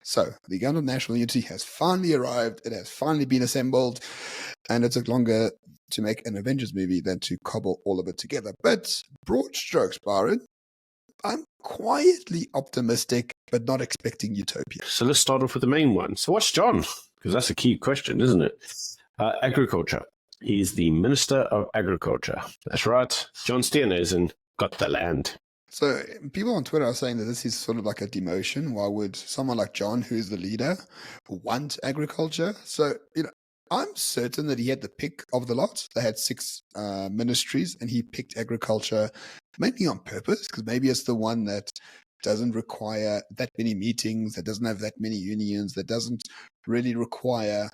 So the Government of National Unity has finally arrived. It has finally been assembled. And it took longer to make an Avengers movie than to cobble all of it together. But broad strokes, Byron, I'm quietly optimistic, but not expecting utopia. So let's start off with the main one. So what's John? Because that's a key question, isn't it? Agriculture. He's the Minister of Agriculture. That's right. John Steenhuisen got the land. So people on Twitter are saying that this is sort of like a demotion. Why would someone like John, who is the leader, want agriculture? So, I'm certain that he had the pick of the lot. They had 6 ministries, and he picked agriculture mainly on purpose, because maybe it's the one that doesn't require that many meetings, that doesn't have that many unions, that doesn't really require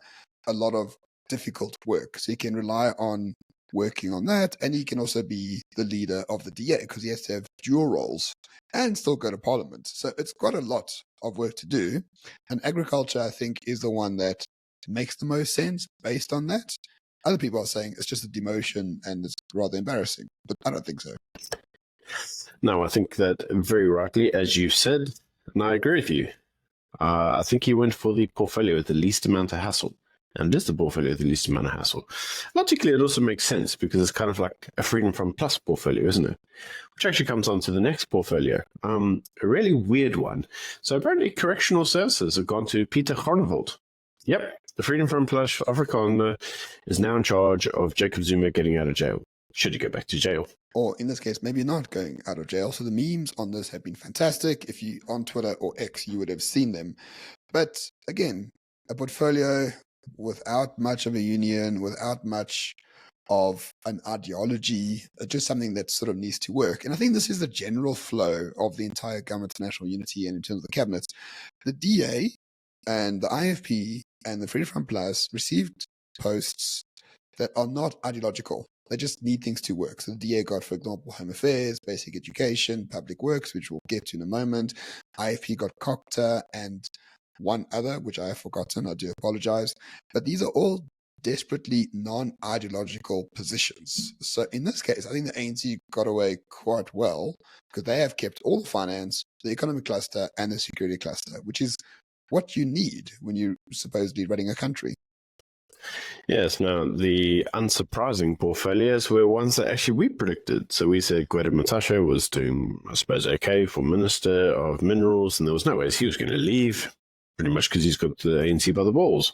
a lot of difficult work. So he can rely on working on that, and he can also be the leader of the DA because he has to have dual roles and still go to parliament. So it's got a lot of work to do, and agriculture, I think, is the one that makes the most sense based on that. Other people are saying it's just a demotion and it's rather embarrassing, but I don't think so. No, I think that very rightly, as you said, and I agree with you. I think he went for the portfolio with the least amount of hassle. And it is the portfolio with the least amount of hassle. Logically, it also makes sense because it's kind of like a Freedom from Plus portfolio, isn't it? Which actually comes on to the next portfolio, a really weird one. So apparently correctional services have gone to Peter Groenewald. Yep, the Freedom from Plus Afrikaner is now in charge of Jacob Zuma getting out of jail. Should he go back to jail? Or in this case, maybe not going out of jail. So the memes on this have been fantastic. If you on Twitter or X, you would have seen them. But again, a portfolio without much of a union, without much of an ideology, just something that sort of needs to work. And I think this is the general flow of the entire Government of National Unity, and in terms of the cabinet, the DA and the IFP and the Freedom from Plus received posts that are not ideological. They just need things to work. So the DA got, for example, Home Affairs, Basic Education, Public Works, which we'll get to in a moment. IFP got COCTA and one other, which I have forgotten. I do apologize. But these are all desperately non-ideological positions. So in this case, I think the ANC got away quite well because they have kept all the finance, the economic cluster, and the security cluster, which is what you need when you're supposedly running a country. Yes, now the unsurprising portfolios were ones that actually we predicted. So we said Gwarube was doing, I suppose, okay for Minister of Minerals, and there was no way he was going to leave. Pretty much because he's got the ANC by the balls.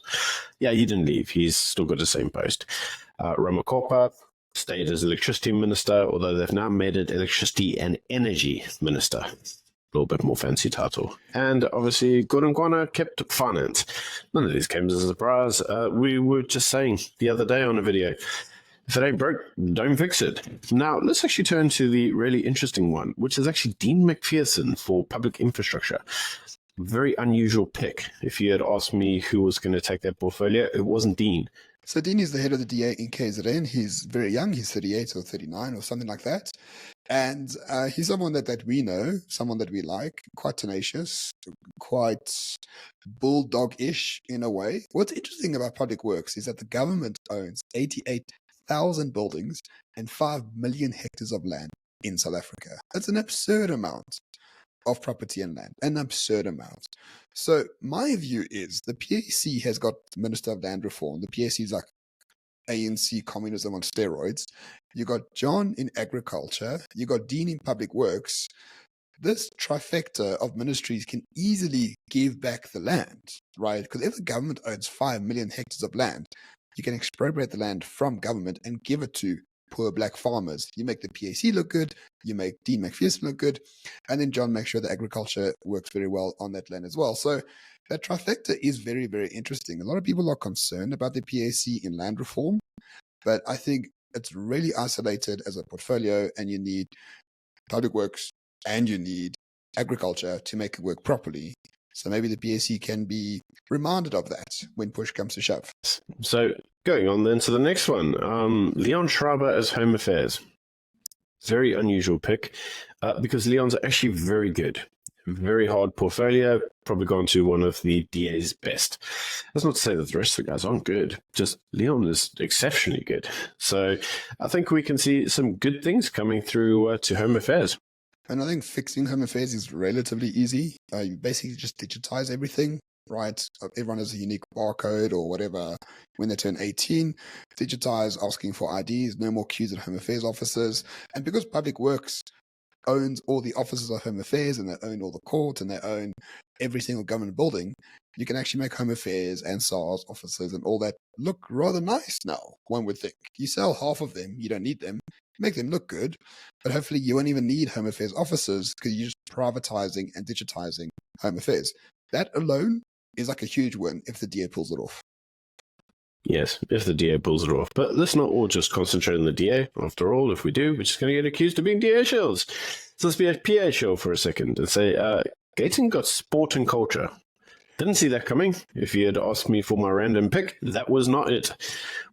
Yeah, he didn't leave. He's still got the same post. Ramakopa stayed as electricity minister, although they've now made it electricity and energy minister. A little bit more fancy title. And obviously, Godongwana kept finance. None of these came as a surprise. We were just saying the other day on a video, if it ain't broke, don't fix it. Now, let's actually turn to the really interesting one, which is actually Dean Macpherson for public infrastructure. Very unusual pick. If you had asked me who was going to take that portfolio, it wasn't Dean. So Dean is the head of the DA in KZN. He's very young. He's 38 or 39 or something like that. And he's someone that we know, someone that we like, quite tenacious, quite bulldog-ish in a way. What's interesting about public works is that the government owns 88,000 buildings and 5 million hectares of land in South Africa. That's an absurd amount of property and land, an absurd amount. So my view is the PAC has got the Minister of Land Reform. The PAC is like ANC communism on steroids. You got John in agriculture. You got Dean in public works. This trifecta of ministries can easily give back the land, right? Because if the government owns 5 million hectares of land, you can expropriate the land from government and give it to poor black farmers. You make the PAC look good, you make Dean Macpherson look good, and then John makes sure that agriculture works very well on that land as well. So that trifecta is very, very interesting. A lot of people are concerned about the PAC in land reform, but I think it's really isolated as a portfolio, and you need public works and you need agriculture to make it work properly. So maybe the PAC can be reminded of that when push comes to shove. So going on then to the next one, Leon Schreiber as Home Affairs. Very unusual pick because Leon's actually very good. Very hard portfolio, probably gone to one of the DA's best. That's not to say that the rest of the guys aren't good, just Leon is exceptionally good. So I think we can see some good things coming through to Home Affairs. And I think fixing Home Affairs is relatively easy. You basically just digitize everything. right? Everyone has a unique barcode or whatever when they turn 18. Digitize, asking for IDs, no more queues at Home Affairs offices. And because Public Works owns all the offices of Home Affairs and they own all the courts and they own every single government building, you can actually make Home Affairs and SARS offices and all that look rather nice now, one would think. You sell half of them, you don't need them, make them look good, but hopefully you won't even need Home Affairs offices because you're just privatizing and digitizing Home Affairs. That alone is like a huge win if the DA pulls it off. Yes, if the DA pulls it off. But let's not all just concentrate on the DA. After all, if we do, we're just going to get accused of being DA shills. So let's be a PA shill for a second and say, Gaten got sport and culture. Didn't see that coming. If you had asked me for my random pick, that was not it.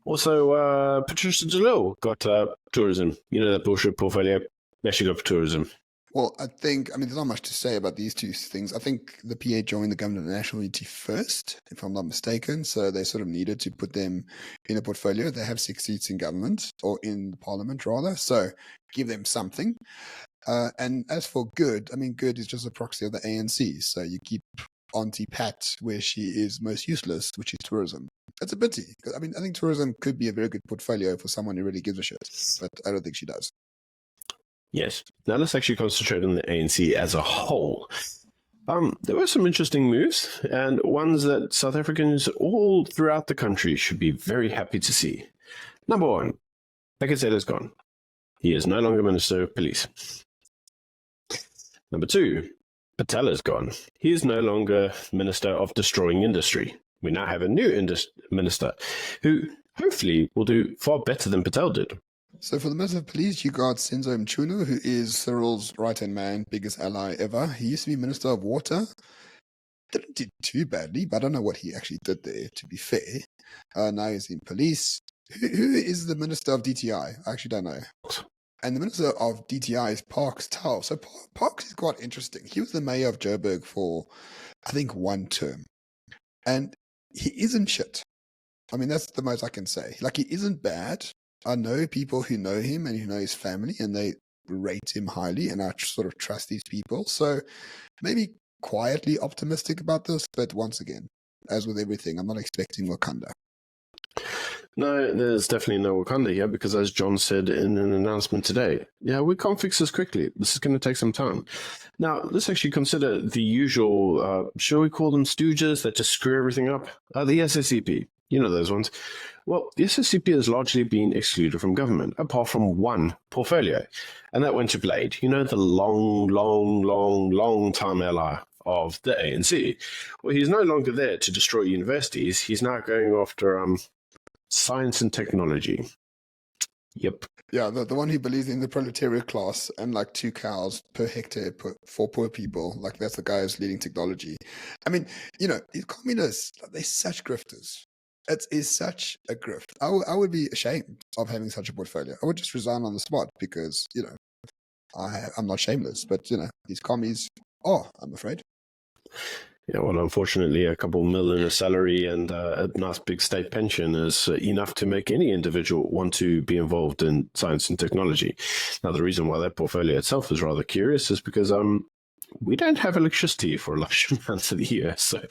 Also, Patricia DeLille got tourism. You know that bullshit portfolio? Yeah, she got tourism. Well, there's not much to say about these two things. I think the PA joined the Government of National Unity first, if I'm not mistaken. So they sort of needed to put them in a portfolio. They have 6 seats in government, or in Parliament rather. So give them something. And as for Good, Good is just a proxy of the ANC. So you keep Auntie Pat where she is most useless, which is tourism. It's a pity. I think tourism could be a very good portfolio for someone who really gives a shit, but I don't think she does. Yes. Now let's actually concentrate on the ANC as a whole. There were some interesting moves, and ones that South Africans all throughout the country should be very happy to see. Number 1, Bekazela is gone. He is no longer Minister of Police. Number 2, Patel is gone. He is no longer Minister of Destroying Industry. We now have a new minister who hopefully will do far better than Patel did. So for the Minister of Police, you got Senzo Mchunu, who is Cyril's right-hand man, biggest ally ever. He used to be Minister of Water. Didn't do too badly, but I don't know what he actually did there, to be fair. Now he's in police. Who is the Minister of DTI? I actually don't know. And the Minister of DTI is Parks Tau. So Parks is quite interesting. He was the mayor of Joburg for, I think, 1 term. And he isn't shit. That's the most I can say. He isn't bad. I know people who know him and who know his family, and they rate him highly, and I sort of trust these people. So maybe quietly optimistic about this, but once again, as with everything, I'm not expecting Wakanda. No, there's definitely no Wakanda here because, as John said in an announcement today, we can't fix this quickly. This is going to take some time. Now, let's actually consider the usual, shall we call them stooges that just screw everything up? The SACP. You know those ones. Well, the SACP has largely been excluded from government, apart from one portfolio, and that went to Blade. You know, the long time ally of the ANC. Well, he's no longer there to destroy universities. He's now going after science and technology. Yep. Yeah, the one who believes in the proletariat class and 2 cows per hectare for poor people. That's the guy who's leading technology. These communists, they're such grifters. It is such a grift. I would be ashamed of having such a portfolio. I would just resign on the spot because, I'm not shameless. But, these commies are, I'm afraid. Yeah, well, unfortunately, a couple million a salary and a nice big state pension is enough to make any individual want to be involved in science and technology. Now, the reason why that portfolio itself is rather curious is because we don't have electricity for a large amount of the year. So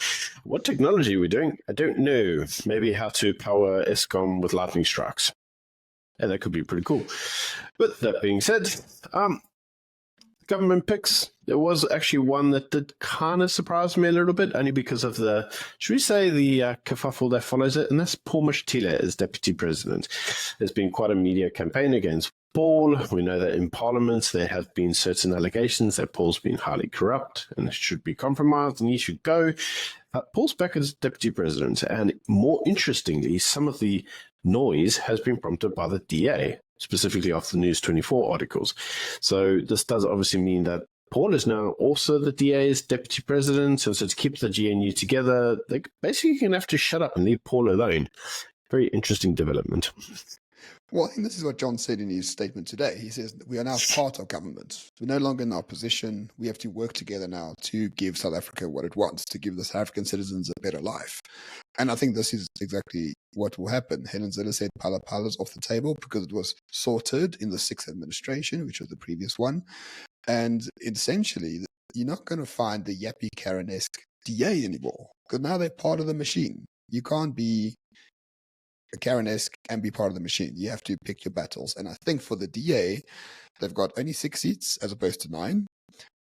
what technology are we doing? I don't know. Maybe how to power Eskom with lightning strikes. Yeah, that could be pretty cool. But that being said, government picks, there was actually one that did kind of surprise me a little bit, only because of the, should we say, the kerfuffle that follows it, and that's Paul Mashatile as deputy president. There's been quite a media campaign against Paul. We know that in Parliament there have been certain allegations that Paul's been highly corrupt and should be compromised and he should go. Paul's back as deputy president, and more interestingly, some of the noise has been prompted by the DA, specifically after the News 24 articles. So this does obviously mean that Paul is now also the DA's deputy president, and so to keep the GNU together, they basically going to have to shut up and leave Paul alone. Very interesting development. Well, I think this is what John said in his statement today. He says we are now part of government. We're no longer in our position. We have to work together now to give South Africa what it wants, to give the South African citizens a better life. And I think this is exactly what will happen. Helen Zille said Pala Pala's off the table because it was sorted in the 6th administration, which was the previous one. And essentially, you're not going to find the Yappy Karen-esque DA anymore. Because now they're part of the machine. You can't be a Karen-esque and be part of the machine. You have to pick your battles. And I think for the DA, they've got only 6 seats as opposed to 9.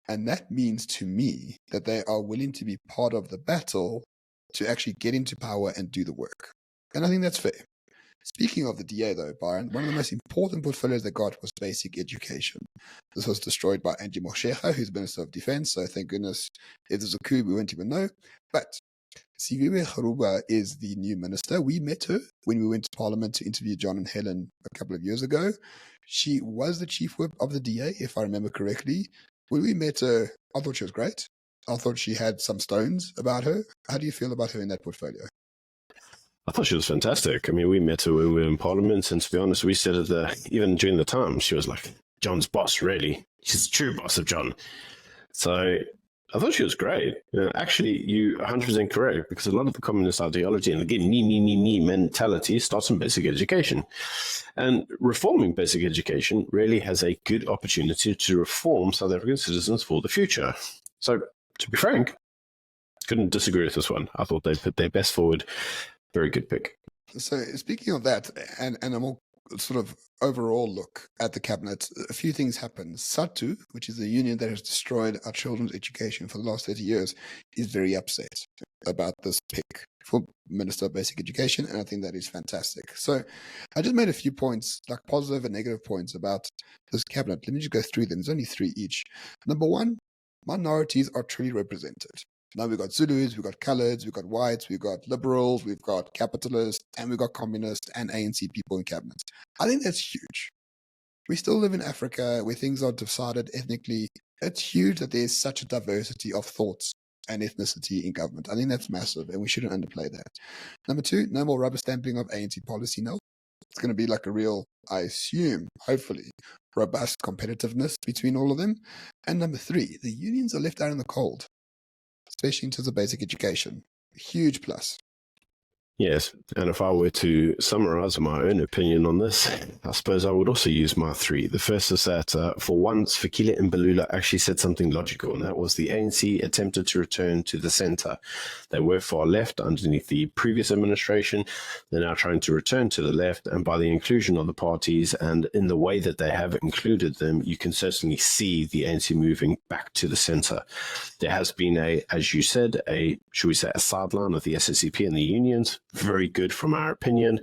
And that means to me that they are willing to be part of the battle to actually get into power and do the work. And I think that's fair. Speaking of the DA, though, Byron, one of the most important portfolios they got was basic education. This was destroyed by Angie Motshekga, who's Minister of Defense, so thank goodness if there's a coup, we won't even know. But Siviwe Gwarube is the new minister. We met her when we went to Parliament to interview John and Helen a couple of years ago. She was the chief whip of the DA, if I remember correctly. When we met her, I thought she was great. I thought she had some stones about her. How do you feel about her in that portfolio? I thought she was fantastic. I mean, we met her when we were in Parliament, and to be honest, we said that even during the time, she was like John's boss, really. She's the true boss of John. So I thought she was great. Actually, you're 100% correct, because a lot of the communist ideology and again, me mentality starts in basic education. And reforming basic education really has a good opportunity to reform South African citizens for the future. So, to be frank, couldn't disagree with this one. I thought they put their best forward. Very good pick. So speaking of that, and a more sort of overall look at the cabinet, a few things happened. SACP, which is the union that has destroyed our children's education for the last 30 years, is very upset about this pick for Minister of Basic Education, and I think that is fantastic. So I just made a few points, like positive and negative points about this cabinet. Let me just go through them. There's only 3 each. Number 1, minorities are truly represented. Now we've got Zulus, we've got coloureds, we've got whites, we've got liberals, we've got capitalists, and we've got communists and ANC people in cabinet. I think that's huge. We still live in Africa where things are decided ethnically. It's huge that there's such a diversity of thoughts and ethnicity in government. I think that's massive, and we shouldn't underplay that. Number 2, no more rubber stamping of ANC policy now. It's going to be like a real, I assume, hopefully, robust competitiveness between all of them. And number 3, the unions are left out in the cold, especially in terms of basic education. Huge plus. Yes, and if I were to summarize my own opinion on this, I suppose I would also use my 3. The first is that, for once, Fikile Mbalula actually said something logical, and that was the ANC attempted to return to the center. They were far left underneath the previous administration. They're now trying to return to the left, and by the inclusion of the parties and in the way that they have included them, you can certainly see the ANC moving back to the center. There has been as you said, should we say, a sideline of the SACP and the unions. Very good from our opinion.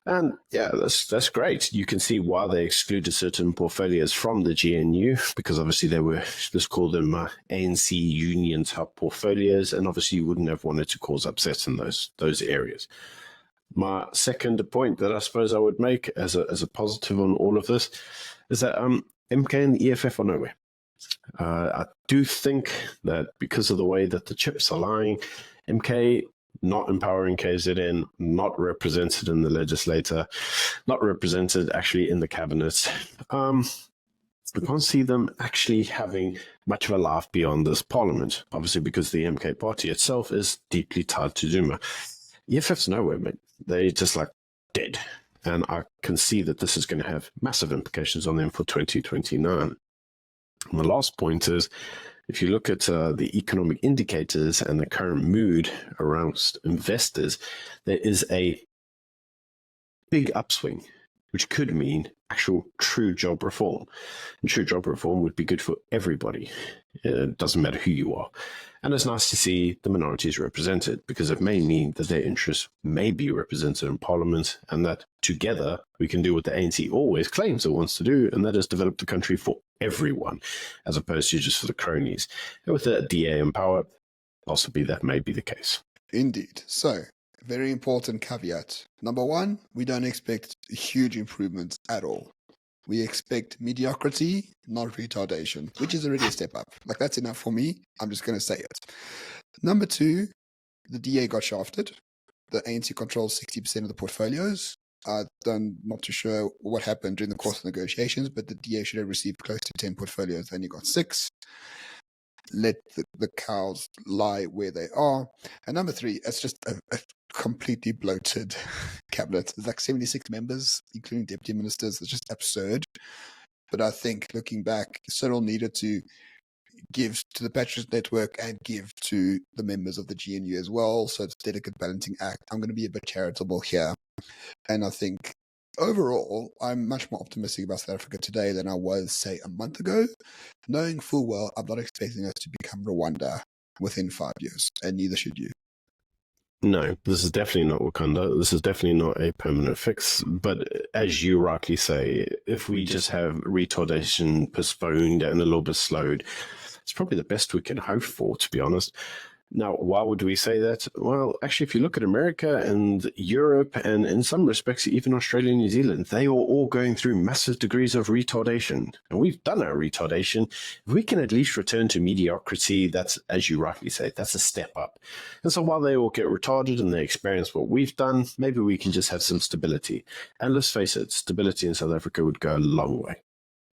And yeah, that's great. You can see why they excluded certain portfolios from the GNU, because obviously they were, let's call them ANC union type portfolios, and obviously you wouldn't have wanted to cause upsets in those areas. My second point that I suppose I would make as a positive on all of this is that MK and the EFF are nowhere. I do think that because of the way that the chips are lying, MK not empowering KZN, not represented in the legislature, not represented actually in the cabinet. We can't see them actually having much of a life beyond this parliament, obviously because the MK party itself is deeply tied to Zuma. EFF's nowhere, mate. They're just like dead. And I can see that this is going to have massive implications on them for 2029. And the last point is, if you look at the economic indicators and the current mood around investors, there is a big upswing, which could mean actual true job reform. And true job reform would be good for everybody. It doesn't matter who you are. And it's nice to see the minorities represented, because it may mean that their interests may be represented in Parliament, and that together we can do what the ANC always claims it wants to do, and that is develop the country for everyone, as opposed to just for the cronies. And with the DA in power, possibly that may be the case. Indeed. So, very important caveat. Number 1, we don't expect huge improvements at all. We expect mediocrity, not retardation, which is already a step up. Like, that's enough for me. I'm just going to say it. Number 2, the DA got shafted. The ANC controls 60% of the portfolios. I'm not too sure what happened during the course of negotiations, but the DA should have received close to 10 portfolios. They only got 6. Let the cows lie where they are. And number 3, it's just a completely bloated cabinet. There's like 76 members, including deputy ministers. It's just absurd. But I think looking back, Cyril needed to give to the Patriot Network and give to the members of the GNU as well. So it's a delicate balancing act. I'm going to be a bit charitable here. And I think overall, I'm much more optimistic about South Africa today than I was, say, a month ago, knowing full well I'm not expecting us to become Rwanda within 5 years, and neither should you. No, this is definitely not Wakanda. This is definitely not a permanent fix. But as you rightly say, if we just have retardation postponed and a little bit slowed, it's probably the best we can hope for, to be honest. Now, why would we say that? Well, actually, if you look at America and Europe and in some respects, even Australia and New Zealand, they are all going through massive degrees of retardation. And we've done our retardation. If we can at least return to mediocrity, that's, as you rightly say, that's a step up. And so while they all get retarded and they experience what we've done, maybe we can just have some stability. And let's face it, stability in South Africa would go a long way.